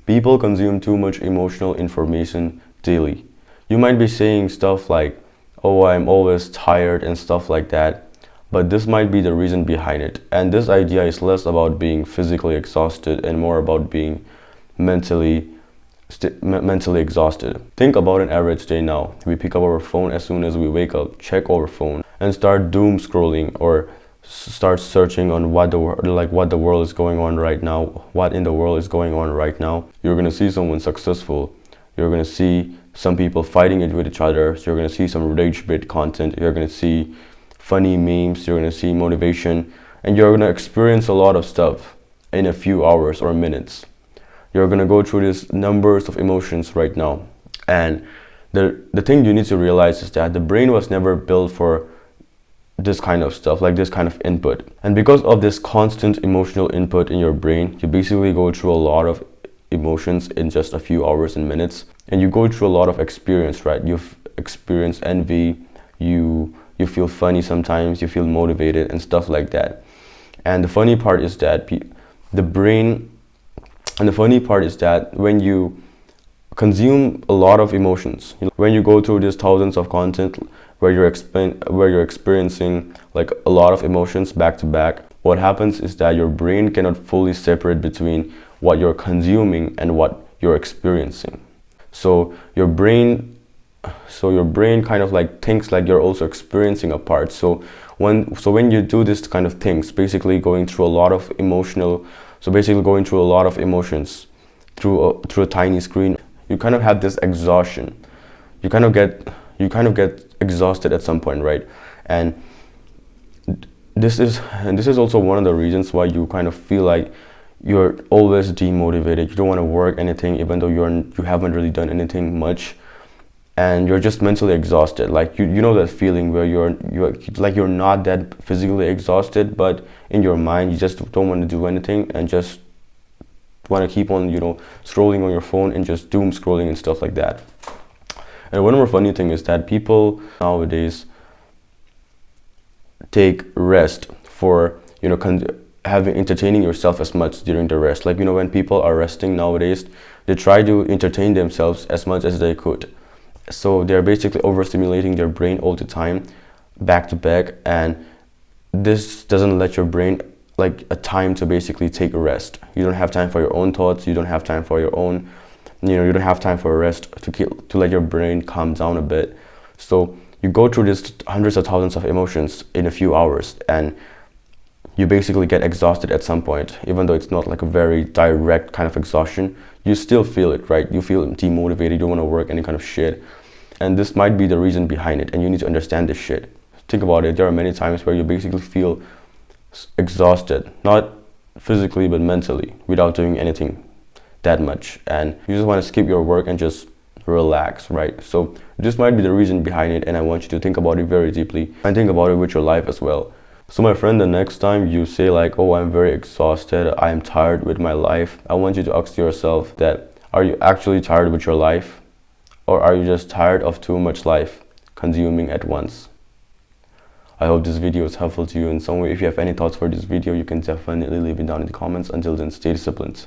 People consume too much emotional information daily. You might be saying stuff like, oh, I'm always tired and stuff like that, but this might be the reason behind it. And this idea is less about being physically exhausted and more about being mentally exhausted. Think about an average day now. We pick up our phone as soon as we wake up, check our phone, and start doom scrolling or start searching on what the world is going on right now, what in the world is going on right now. You're gonna see someone successful. You're gonna see some people fighting it with each other. So you're gonna see some rage bait content. You're gonna see funny memes. You're gonna see motivation, and you're gonna experience a lot of stuff in a few hours or minutes. You're gonna go through these numbers of emotions right now, and the thing you need to realize is that the brain was never built for this kind of stuff, like this kind of input. And because of this constant emotional input in your brain, you basically go through a lot of emotions in just a few hours and minutes, and you go through a lot of experience, right? You've experienced envy, you feel funny sometimes, you feel motivated and stuff like that. And the funny part is that when you consume a lot of emotions, when you go through these thousands of content where you're experiencing like a lot of emotions back to back, what happens is that your brain cannot fully separate between what you're consuming and what you're experiencing. So your brain kind of like thinks like you're also experiencing a part. So when you do this kind of things, basically going through a lot of emotions through a tiny screen, you kind of have this exhaustion. You kind of get exhausted at some point, right? And this is also one of the reasons why you kind of feel like you're always demotivated. You don't want to work anything, even though you haven't really done anything much, and you're just mentally exhausted. Like you know that feeling where you're not that physically exhausted, but in your mind you just don't want to do anything and just want to keep on scrolling on your phone and just doom scrolling and stuff like that. And one more funny thing is that people nowadays take rest for entertaining yourself as much during the rest. Like when people are resting nowadays, they try to entertain themselves as much as they could. So they're basically overstimulating their brain all the time, back to back, and this doesn't let your brain like a time to basically take a rest. You don't have time for your own thoughts. You don't have time for your own, you don't have time for a rest to let your brain calm down a bit. So you go through these hundreds of thousands of emotions in a few hours, and you basically get exhausted at some point. Even though it's not like a very direct kind of exhaustion, you still feel it, right? You feel demotivated, you don't want to work any kind of shit. And this might be the reason behind it, and you need to understand this shit. Think about it, there are many times where you basically feel exhausted, not physically but mentally, without doing anything that much, and you just want to skip your work and just relax, right? So this might be the reason behind it, and I want you to think about it very deeply and think about it with your life as well. So my friend, the next time you say like, oh, I'm very exhausted, I'm tired with my life, I want you to ask yourself that, are you actually tired with your life, or are you just tired of too much life consuming at once? I hope this video is helpful to you in some way. If you have any thoughts for this video, you can definitely leave it down in the comments. Until then, stay disciplined.